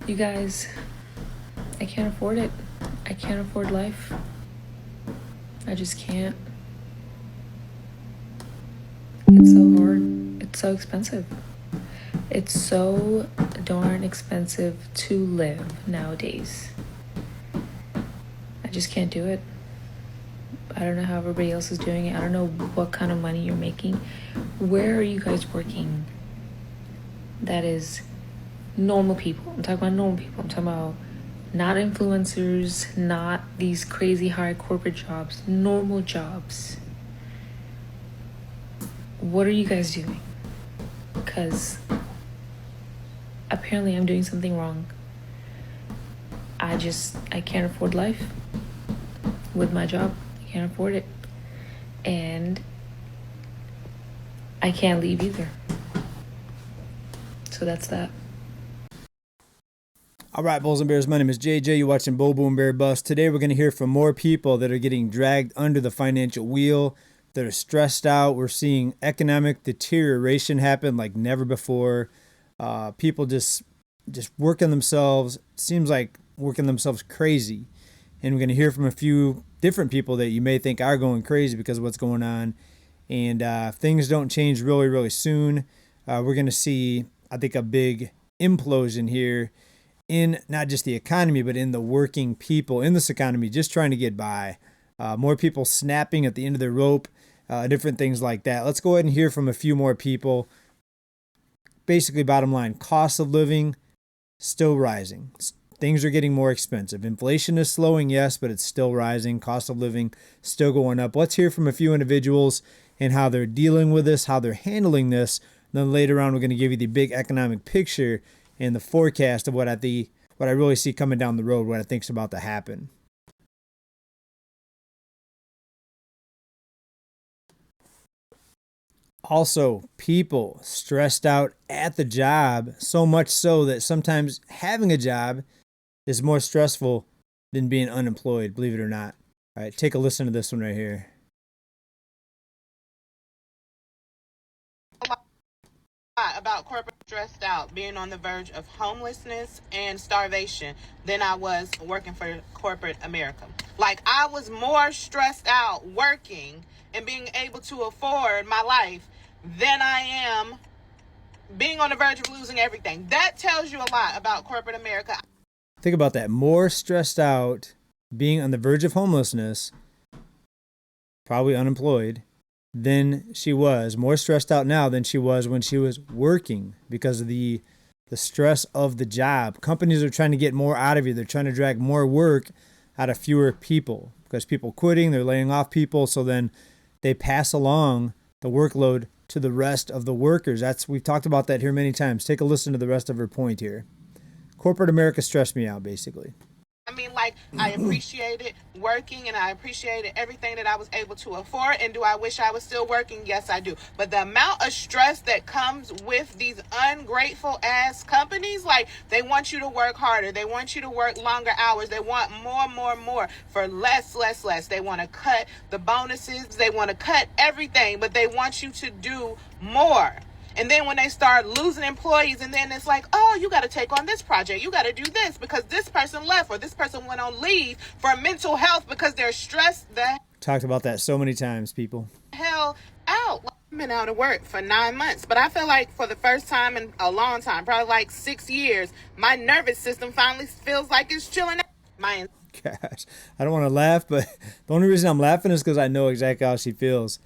You guys, I can't afford it. I can't afford life. I just can't. It's so hard. It's so expensive. It's so darn expensive to live nowadays. I just can't do it. I don't know how everybody else is doing it. I don't know what kind of money you're making. Where are you guys working? That is normal people. I'm talking about normal people. I'm talking about not influencers, not these crazy high corporate jobs, normal jobs. What are you guys doing? Because apparently I'm doing something wrong. I can't afford life with my job. I can't afford it. And I can't leave either. So that's that. All right, Bulls and Bears, my name is JJ. You're watching Bull Boom Bear Bust. Today we're going to hear from more people that are getting dragged under the financial wheel, that are stressed out. We're seeing economic deterioration happen like never before. People just working themselves, seems like working themselves crazy. And we're going to hear from a few different people that you may think are going crazy because of what's going on. And if things don't change really, really soon, we're going to see, I think, a big implosion here in not just the economy, but in the working people in this economy, just trying to get by. More people snapping at the end of their rope, different things like that. Let's go ahead and hear from a few more people. Basically, bottom line, cost of living still rising. Things are getting more expensive. Inflation is slowing, yes, but it's still rising. Cost of living still going up. Let's hear from a few individuals and how they're dealing with this, how they're handling this. And then later on, we're going to give you the big economic picture and the forecast of what I really see coming down the road, what I think's about to happen. Also, people stressed out at the job, so much so that sometimes having a job is more stressful than being unemployed, believe it or not. All right, take a listen to this one right here. About corporate stressed out, being on the verge of homelessness and starvation than I was working for corporate America. Like, I was more stressed out working and being able to afford my life than I am being on the verge of losing everything. That tells you a lot about corporate America. Think about that. More stressed out, being on the verge of homelessness, probably unemployed, than she was. More stressed out now than she was when she was working because of the stress of the job. Companies are trying to get more out of you. They're trying to drag more work out of fewer people because people quitting, they're laying off people, so then they pass along the workload to the rest of the workers. We've talked about that here many times. Take a listen to the rest of her point here. Corporate America stressed me out, basically. I mean, like, I appreciated working and I appreciated everything that I was able to afford. And do I wish I was still working? Yes, I do. But the amount of stress that comes with these ungrateful ass companies, like, they want you to work harder. They want you to work longer hours. They want more for less. They want to cut the bonuses. They want to cut everything, but they want you to do more. And then when they start losing employees, and then it's like, oh, you got to take on this project. You got to do this because this person left or this person went on leave for mental health because they're stressed the Talked about that so many times, people. hell out. I've been out of work for 9 months, but I feel like for the first time in a long time, probably like 6 years, my nervous system finally feels like it's chilling out. Gosh, I don't want to laugh, but the only reason I'm laughing is because I know exactly how she feels.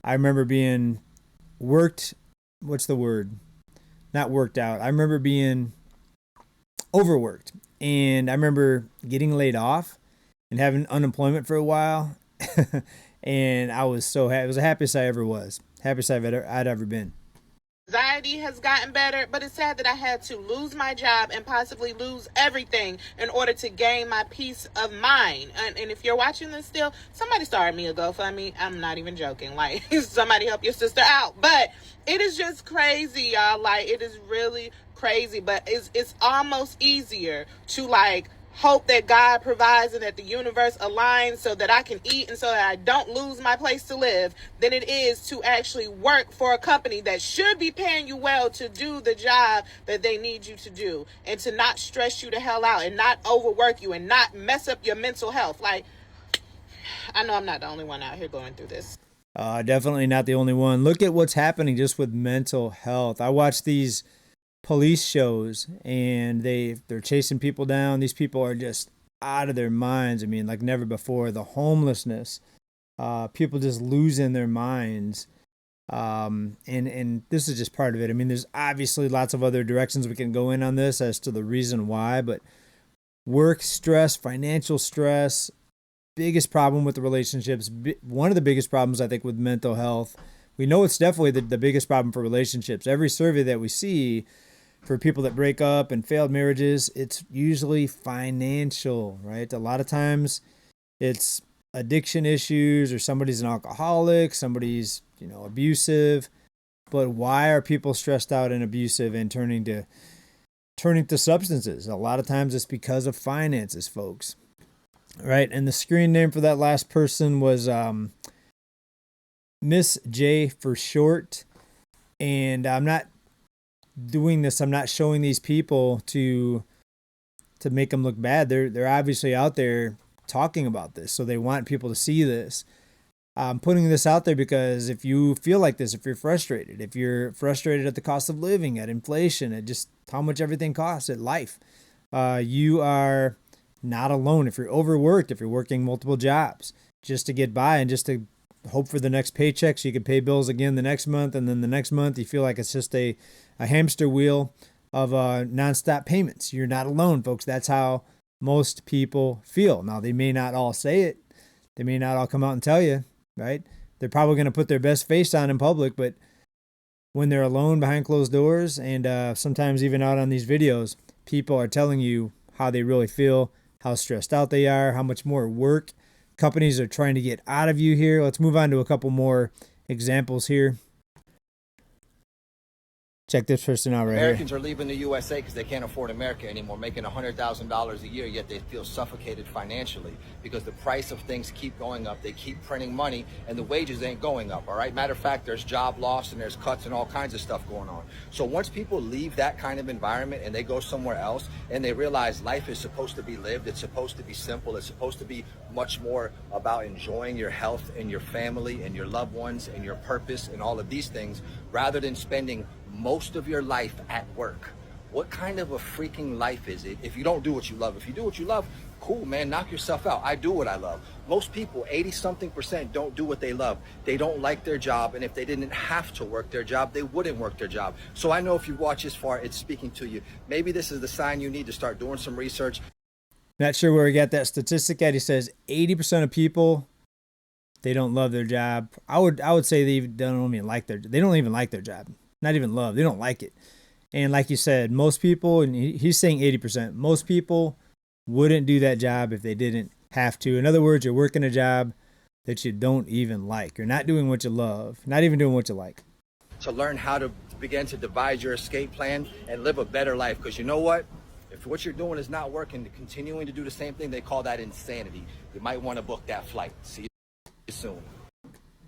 I remember being worked. What's the word? Not worked out. I remember being overworked. And I remember getting laid off and having unemployment for a while. And I was so happy. It was the happiest I ever was. Happiest I'd ever been. Anxiety has gotten better, but it's sad that I had to lose my job and possibly lose everything in order to gain my peace of mind. And if you're watching this still, somebody started me a GoFundMe. I'm not even joking. Like, somebody help your sister out. But it is just crazy, y'all. Like, it is really crazy. But it's almost easier to, like, hope that God provides and that the universe aligns so that I can eat and so that I don't lose my place to live than it is to actually work for a company that should be paying you well to do the job that they need you to do, and to not stress you the hell out and not overwork you and not mess up your mental health. Like, I know I'm not the only one out here going through this. Definitely not the only one. Look at what's happening just with mental health. I watch these police shows and they're chasing people down. These people are just out of their minds. I mean, like never before. The homelessness, people just losing their minds. And this is just part of it. I mean, there's obviously lots of other directions we can go in on this as to the reason why, but work stress, financial stress, biggest problem with the relationships. One of the biggest problems, I think, with mental health. We know it's definitely the biggest problem for relationships. Every survey that we see for people that break up and failed marriages, it's usually financial, right? A lot of times it's addiction issues, or somebody's an alcoholic, somebody's, abusive. But why are people stressed out and abusive and turning to substances? A lot of times it's because of finances, folks. Right? And the screen name for that last person was Miss J for short. And I'm not doing this. I'm not showing these people to make them look bad. They're obviously out there talking about this, so they want people to see this. I'm putting this out there because if you feel like this, if you're frustrated at the cost of living, at inflation, at just how much everything costs, at life, you are not alone. If you're overworked, if you're working multiple jobs just to get by and just to hope for the next paycheck so you can pay bills again the next month, and then the next month you feel like it's just a hamster wheel of nonstop payments. You're not alone, folks. That's how most people feel. Now, they may not all say it. They may not all come out and tell you, right? They're probably going to put their best face on in public, but when they're alone behind closed doors and sometimes even out on these videos, people are telling you how they really feel, how stressed out they are, how much more work companies are trying to get out of you here. Let's move on to a couple more examples here. Check this person out right Americans here. are leaving the USA because they can't afford America anymore, making $100,000 a year, yet they feel suffocated financially because the price of things keep going up. They keep printing money and the wages ain't going up, all right? Matter of fact, there's job loss and there's cuts and all kinds of stuff going on. So once people leave that kind of environment and they go somewhere else and they realize life is supposed to be lived, it's supposed to be simple, it's supposed to be much more about enjoying your health and your family and your loved ones and your purpose and all of these things, rather than spending most of your life at work. What kind of a freaking life is it if you don't do what you love? If you do what you love, cool, man, knock yourself out. I do what I love. Most people, 80-something%, don't do what they love. They don't like their job, and if they didn't have to work their job, they wouldn't work their job. So I know if you watch this far, it's speaking to you. Maybe this is the sign you need to start doing some research. Not sure where he got that statistic at. He says 80% of people, they don't love their job. I would say they don't even like their job. Not even love. They don't like it. And like you said, most people, and he's saying 80%, most people wouldn't do that job if they didn't have to. In other words, you're working a job that you don't even like. You're not doing what you love, not even doing what you like. To learn how to begin to devise your escape plan and live a better life. Because you know what? If what you're doing is not working, continuing to do the same thing, they call that insanity. You might want to book that flight. See you soon.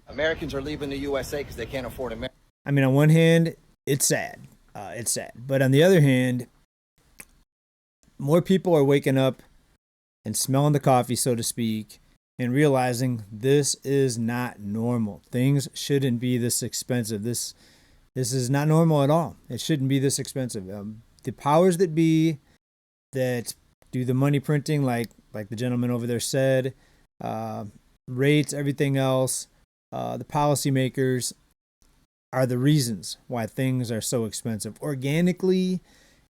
Americans are leaving the USA because they can't afford America. I mean, on one hand, it's sad. It's sad. But on the other hand, more people are waking up and smelling the coffee, so to speak, and realizing this is not normal. Things shouldn't be this expensive. This is not normal at all. It shouldn't be this expensive. The powers that be that do the money printing, like the gentleman over there said, rates, everything else, the policymakers are the reasons why things are so expensive. Organically,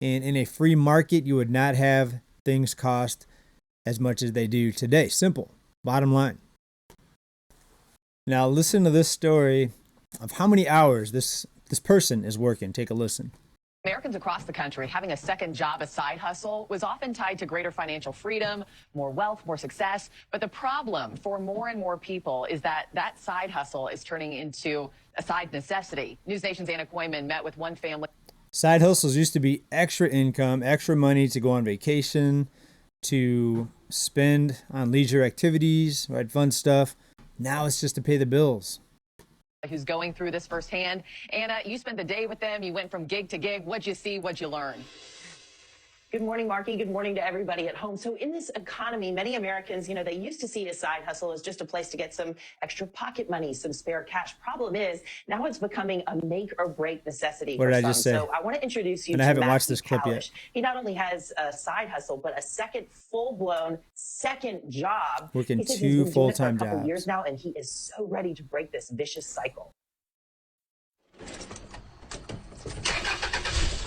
and in a free market, you would not have things cost as much as they do today. Simple. Bottom line. Now listen to this story of how many hours this person is working. Take a listen. Americans across the country having a second job, a side hustle, was often tied to greater financial freedom, more wealth, more success. But the problem for more and more people is that that side hustle is turning into a side necessity. News Nation's Anna Koyman met with one family. Side hustles used to be extra income, extra money to go on vacation, to spend on leisure activities, right, fun stuff. Now it's just to pay the bills. Who's going through this firsthand. Anna, you spent the day with them. You went from gig to gig. What'd you see? What'd you learn? Good morning, Marky. Good morning to everybody at home. So in this economy, many Americans, they used to see a side hustle as just a place to get some extra pocket money, some spare cash. Problem is, now it's becoming a make or break necessity What for did I some. just say? So I want to introduce you And to I haven't Matthew watched this clip yet. Kalish. He not only has a side hustle, but a second full-blown second job. Working He says two he's been doing it for full-time a couple jobs. years now, and he is so ready to break this vicious cycle.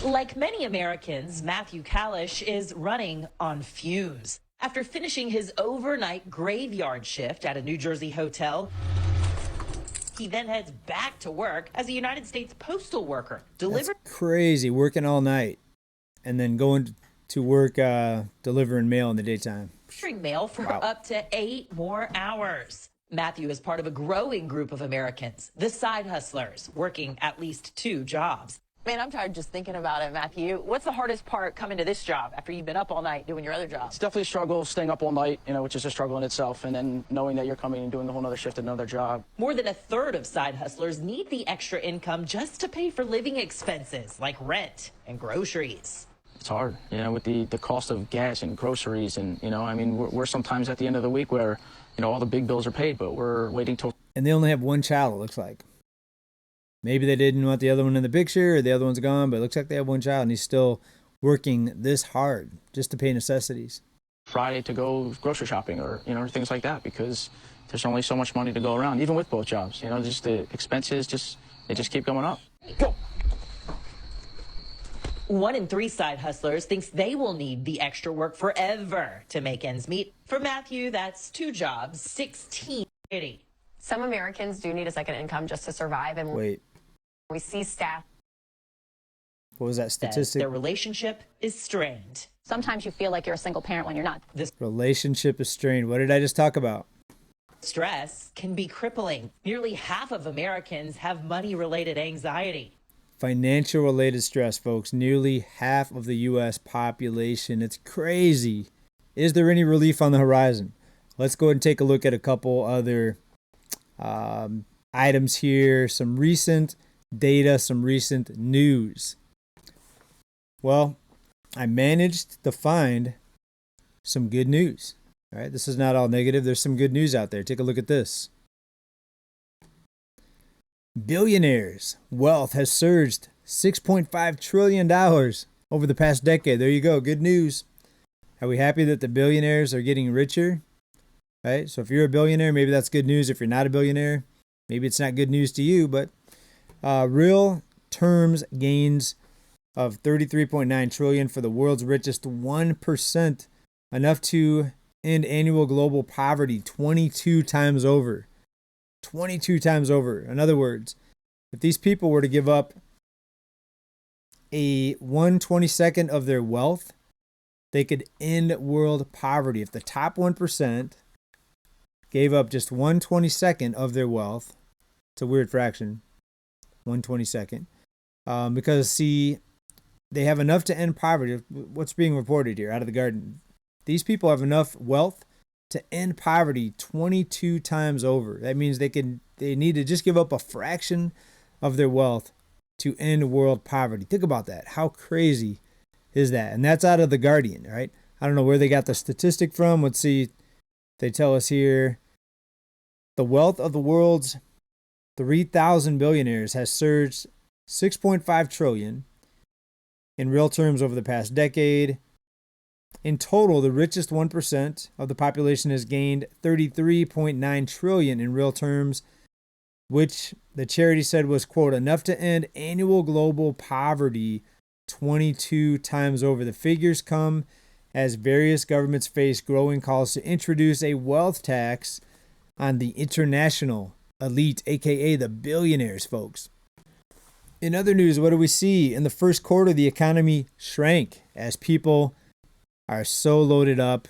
Like many Americans, Matthew Kalish is running on fumes. After finishing his overnight graveyard shift at a New Jersey hotel, he then heads back to work as a United States postal worker, That's crazy, working all night and then going to work delivering mail in the daytime. delivering mail for up to 8 more hours. Matthew is part of a growing group of Americans, the side hustlers, working at least 2 jobs. Man, I'm tired just thinking about it, Matthew. What's the hardest part coming to this job after you've been up all night doing your other job? It's definitely a struggle staying up all night, which is a struggle in itself, and then knowing that you're coming and doing a whole other shift at another job. More than a third of side hustlers need the extra income just to pay for living expenses like rent and groceries. It's hard, with the cost of gas and groceries, and we're sometimes at the end of the week where all the big bills are paid, but we're waiting till. And they only have one child, it looks like. Maybe they didn't want the other one in the picture, or the other one's gone, but it looks like they have one child, and he's still working this hard just to pay necessities. Friday to go grocery shopping or things like that, because there's only so much money to go around, even with both jobs. Just the expenses they just keep going up. Go. 1 in 3 side hustlers thinks they will need the extra work forever to make ends meet. For Matthew, that's 2 jobs, 1680. Some Americans do need a second income just to survive, and Wait, we see staff. what was that statistic? Their relationship is strained. Sometimes you feel like you're a single parent when you're not. This Relationship is strained. What did I just talk about? stress can be crippling. Nearly half of Americans have money-related anxiety. Financial related stress, folks. Nearly half of the U.S. population. It's crazy. Is there any relief on the horizon? Let's go ahead and take a look at a couple other items here. Some recent data, some recent news. Well, I managed to find some good news. All right, this is not all negative. There's some good news out there. Take a look at this. Billionaires' wealth has surged $6.5 trillion over the past decade. There you go. Good news. Are we happy that the billionaires are getting richer? Right? So if you're a billionaire, maybe that's good news. If you're not a billionaire, maybe it's not good news to you. But real terms gains of $33.9 trillion for the world's richest 1%, enough to end annual global poverty 22 times over. 22 times over. In other words, if these people were to give up a 1/22nd of their wealth, they could end world poverty. If the top 1% gave up just 1/22nd of their wealth, it's a weird fraction, 1/22nd, because see, they have enough to end poverty. What's being reported here out of the garden? These people have enough wealth to end poverty 22 times over. That means they need to just give up a fraction of their wealth to end world poverty. Think about that. How crazy is that? And that's out of the Guardian, right? I don't know where they got the statistic from. Let's see. They tell us here the wealth of the world's 3,000 billionaires has surged 6.5 trillion in real terms over the past decade. In total, the richest 1% of the population has gained 33.9 trillion in real terms, which the charity said was, quote, enough to end annual global poverty 22 times over. The figures come as various governments face growing calls to introduce a wealth tax on the international elite, aka the billionaires, folks. In other news, what do we see? In the first quarter, the economy shrank as people are so loaded up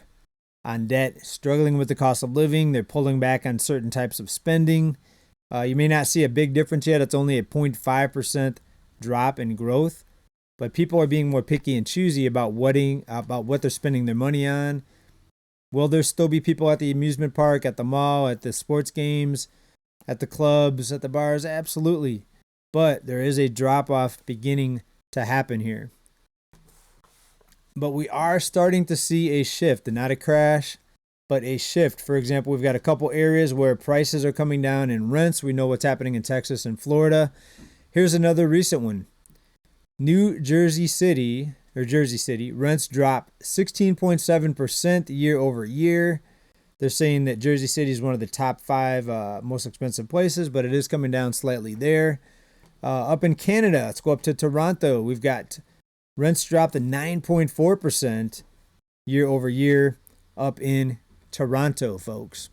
on debt, struggling with the cost of living. They're pulling back on certain types of spending. You may not see a big difference yet. It's only a 0.5% drop in growth. but people are being more picky and choosy about what they're spending their money on. Will there still be people at the amusement park, at the mall, at the sports games, at the clubs, at the bars? Absolutely. But there is a drop-off beginning to happen here. But we are starting to see a shift, and not a crash, but a shift. For example, we've got a couple areas where prices are coming down in rents. We know what's happening in Texas and Florida. Here's another recent one. Jersey City, rents dropped 16.7% year over year. They're saying that Jersey City is one of the top 5 most expensive places, but it is coming down slightly there. Up in Canada, let's go up to Toronto. We've got rents dropped to 9.4% year over year up in Toronto, folks.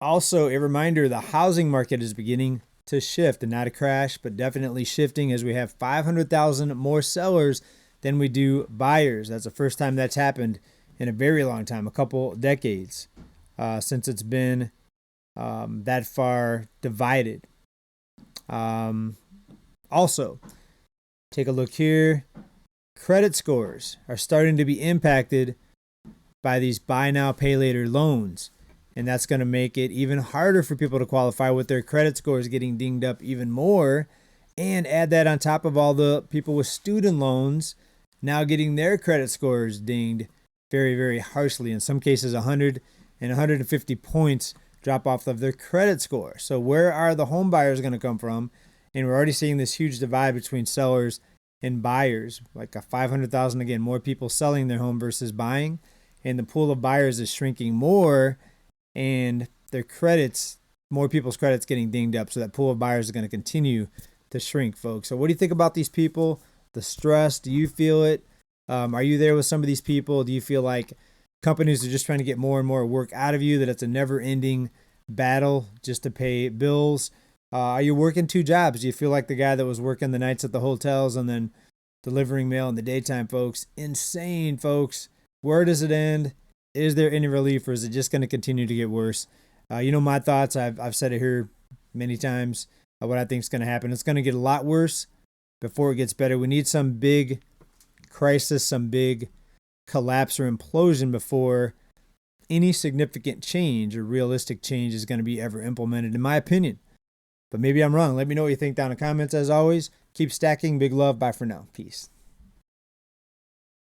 Also, a reminder, the housing market is beginning to shift, and not a crash, but definitely shifting, as we have 500,000 more sellers than we do buyers. That's the first time that's happened in a very long time, a couple decades, since it's been that far divided. Also, take a look here. Credit scores are starting to be impacted by these buy now, pay later loans. And that's going to make it even harder for people to qualify, with their credit scores getting dinged up even more. And add that on top of all the people with student loans now getting their credit scores dinged very, very harshly. In some cases, 100 and 150 points drop off of their credit score. So where are the home buyers going to come from? And we're already seeing this huge divide between sellers and buyers, like a 500,000, again, more people selling their home versus buying. And the pool of buyers is shrinking more, and their credits, more people's credits getting dinged up. So that pool of buyers is going to continue to shrink, folks. So what do you think about these people? The stress, do you feel it? Are you there with some of these people? Do you feel like companies are just trying to get more and more work out of you, that it's a never-ending battle just to pay bills? Are you working 2 jobs? Do you feel like the guy that was working the nights at the hotels and then delivering mail in the daytime, folks? Insane, folks. Where does it end? Is there any relief, or is it just going to continue to get worse? You know my thoughts. I've said it here many times, what I think is going to happen. It's going to get a lot worse before it gets better. We need some big crisis, some big collapse or implosion before any significant change or realistic change is going to be ever implemented, in my opinion. But maybe I'm wrong. Let me know what you think down in the comments. As always, keep stacking. Big love. Bye for now. Peace.